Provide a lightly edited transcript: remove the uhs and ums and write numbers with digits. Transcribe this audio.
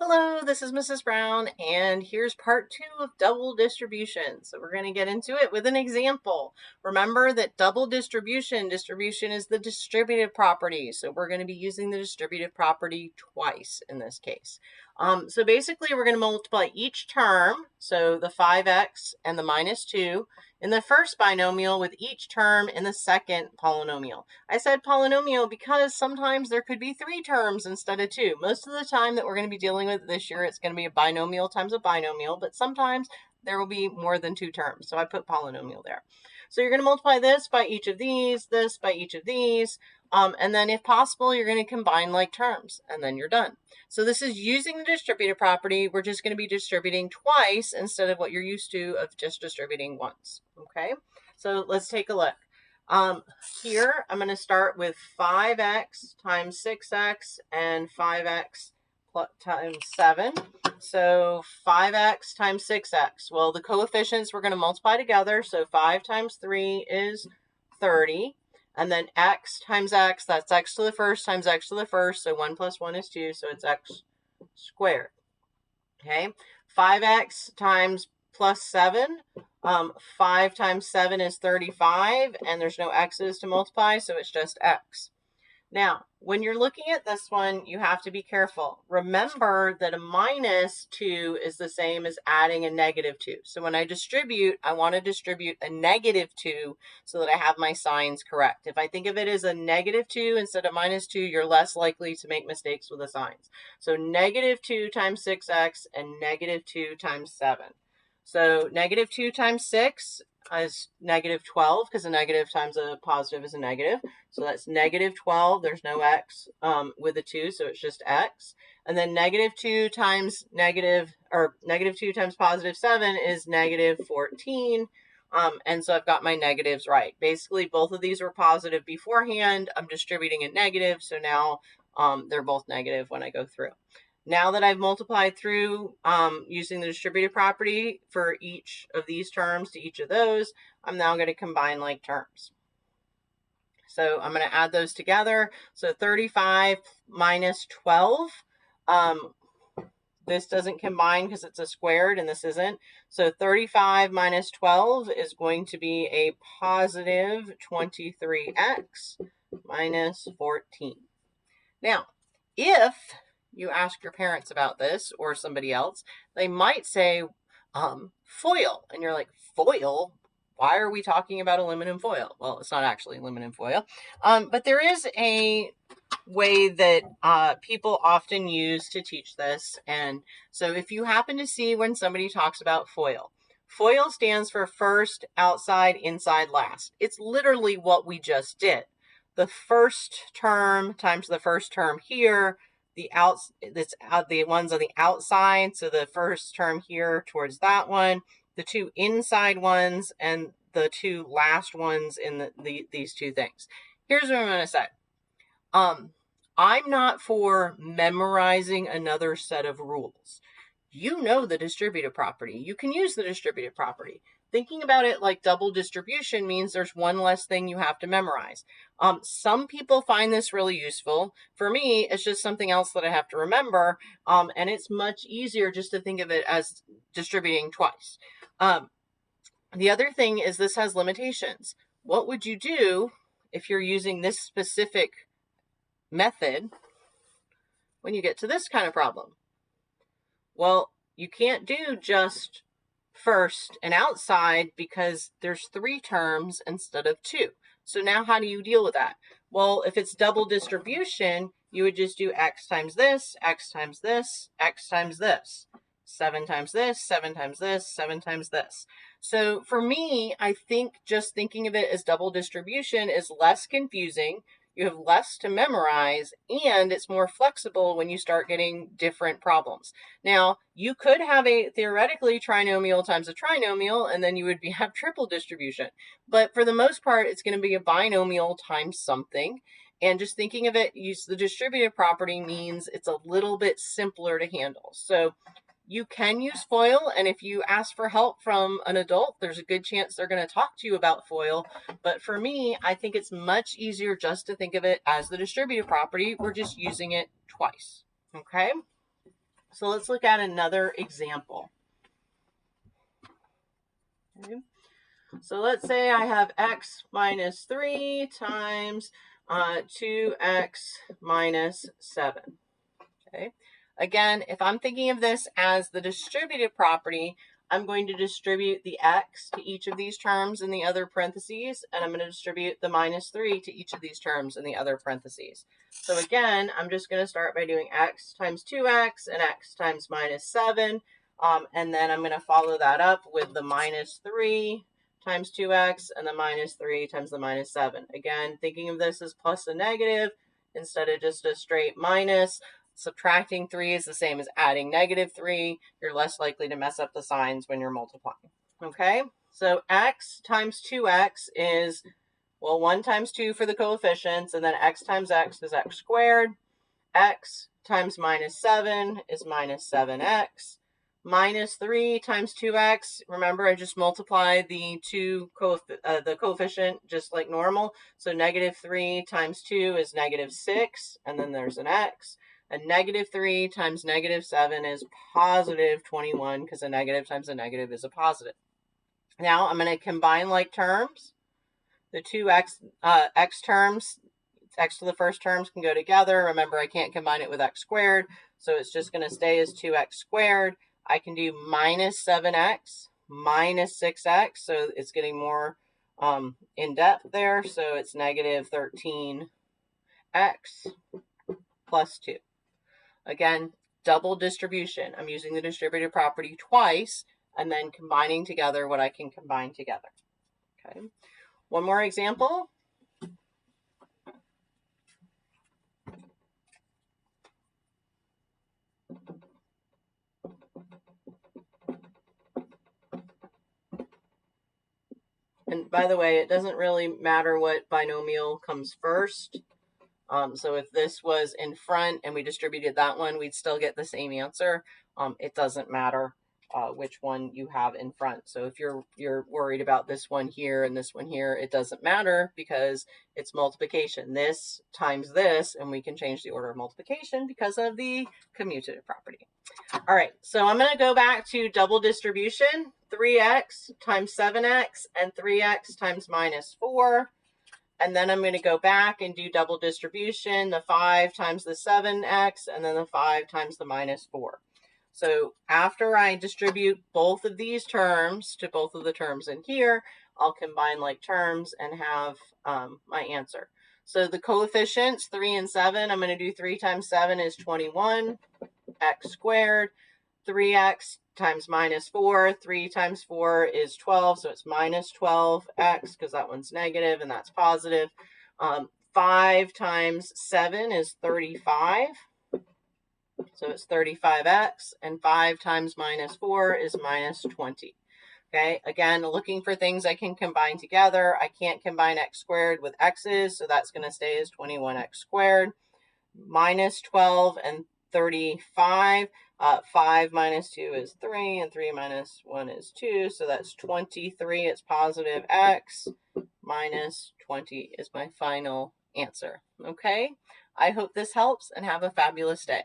Hello, this is Mrs. Brown, and here's part 2 of double distribution. So we're going to get into it with an example. Remember that double distribution is the distributive property. So we're going to be using the distributive property twice in this case. So basically we're going to multiply each term, so the 5x and the minus 2, in the first binomial with each term in the second polynomial. I said polynomial because sometimes there could be 3 terms instead of 2. Most of the time that we're going to be dealing with this year, it's going to be a binomial times a binomial, but sometimes there will be more than 2 terms. So I put polynomial there. So you're going to multiply this by each of these, this by each of these, and then if possible, you're going to combine like terms, and then you're done. So this is using the distributive property. We're just going to be distributing twice instead of what you're used to of just distributing once. Okay, so let's take a look. Here, I'm going to start with 5x times 6x and 5x times 7. So 5x times 6x. Well, the coefficients we're going to multiply together. So 5 times 3 is 30. And then x times x, that's x to the first times x to the first. So 1 plus 1 is 2, so it's x squared. Okay, 5x times plus 7. 5 times 7 is 35, and there's no x's to multiply, so it's just x. Now, when you're looking at this one, you have to be careful. Remember that a minus 2 is the same as adding a negative 2. So when I distribute, I want to distribute a negative 2 so that I have my signs correct. If I think of it as a negative 2 instead of minus 2, you're less likely to make mistakes with the signs. So negative 2 times 6x and negative 2 times 7. So negative 2 times 6 is negative 12, because a negative times a positive is a negative. So that's negative 12. There's no x with a 2, so it's just x. And then negative 2 times negative 2 times positive 7 is negative 14. And so I've got my negatives right. Basically, both of these were positive beforehand. I'm distributing a negative, so now they're both negative when I go through. Now that I've multiplied through using the distributive property for each of these terms to each of those, I'm now going to combine like terms. So I'm going to add those together. So 35 minus 12. This doesn't combine because it's a squared and this isn't. So 35 minus 12 is going to be a positive 23x minus 14. Now, if you ask your parents about this or somebody else, they might say foil. And you're like, foil? Why are we talking about aluminum foil? Well, it's not actually aluminum foil. But there is a way that people often use to teach this. And so if you happen to see when somebody talks about foil, foil stands for first, outside, inside, last. It's literally what we just did. The first term times the first term here, the ones on the outside, so the first term here towards that one, the 2 inside ones, and the 2 last ones in these 2 things. Here's what I'm going to say. I'm not for memorizing another set of rules. You know the distributive property. You can use the distributive property. Thinking about it like double distribution means there's one less thing you have to memorize. Some people find this really useful. For me, it's just something else that I have to remember, and it's much easier just to think of it as distributing twice. The other thing is this has limitations. What would you do if you're using this specific method when you get to this kind of problem? Well, you can't do just first and outside because there's 3 terms instead of 2. So now how do you deal with that? Well, if it's double distribution, you would just do x times this, x times this, x times this. 7 times this, 7 times this, 7 times this. So for me, I think just thinking of it as double distribution is less confusing. You have less to memorize, and it's more flexible when you start getting different problems. Now, you could have a theoretically trinomial times a trinomial, and then you would have triple distribution. But for the most part, it's going to be a binomial times something. And just thinking of it, use the distributive property means it's a little bit simpler to handle. So you can use FOIL, and if you ask for help from an adult, there's a good chance they're going to talk to you about FOIL. But for me, I think it's much easier just to think of it as the distributive property. We're just using it twice. Okay? So let's look at another example. Okay. So let's say I have x minus 3 times 2x minus 7. Okay. Again, if I'm thinking of this as the distributive property, I'm going to distribute the x to each of these terms in the other parentheses, and I'm going to distribute the minus 3 to each of these terms in the other parentheses. So again, I'm just going to start by doing x times 2x and x times minus 7, and then I'm going to follow that up with the minus 3 times 2x and the minus 3 times the minus 7. Again, thinking of this as plus and negative instead of just a straight minus. Subtracting 3 is the same as adding negative 3. You're less likely to mess up the signs when you're multiplying. Okay, so x times 2x is, well, 1 times 2 for the coefficients, and then x times x is x squared. X times minus 7 is minus 7x. Minus 3 times 2x, remember I just multiplied the coefficient just like normal. So negative 3 times 2 is negative 6, and then there's an x. And negative 3 times negative 7 is positive 21, because a negative times a negative is a positive. Now I'm going to combine like terms. The two x terms, x to the first terms can go together. Remember, I can't combine it with x squared, so it's just going to stay as 2x squared. I can do minus 7x minus 6x, so it's getting more in depth there. So it's negative 13x plus 2. Again, double distribution. I'm using the distributive property twice and then combining together what I can combine together. Okay. One more example. And by the way, it doesn't really matter what binomial comes first. So if this was in front and we distributed that one, we'd still get the same answer. It doesn't matter which one you have in front. So if you're worried about this one here and this one here, it doesn't matter because it's multiplication. This times this, and we can change the order of multiplication because of the commutative property. All right, so I'm going to go back to double distribution. 3x times 7x and 3x times minus 4. And then I'm going to go back and do double distribution, the 5 times the 7x, and then the 5 times the minus 4. So after I distribute both of these terms to both of the terms in here, I'll combine like terms and have my answer. So the coefficients, 3 and 7, I'm going to do 3 times 7 is 21, x squared. 3x times minus 4, 3 times 4 is 12, so it's minus 12x because that one's negative and that's positive. 5 times 7 is 35, so it's 35x, and 5 times minus 4 is minus 20. Okay, again, looking for things I can combine together. I can't combine x squared with x's, so that's going to stay as 21x squared. Minus 12 and 35. 5 minus 2 is 3, and 3 minus 1 is 2, so that's 23. It's positive x minus 20 is my final answer. Okay, I hope this helps, and have a fabulous day.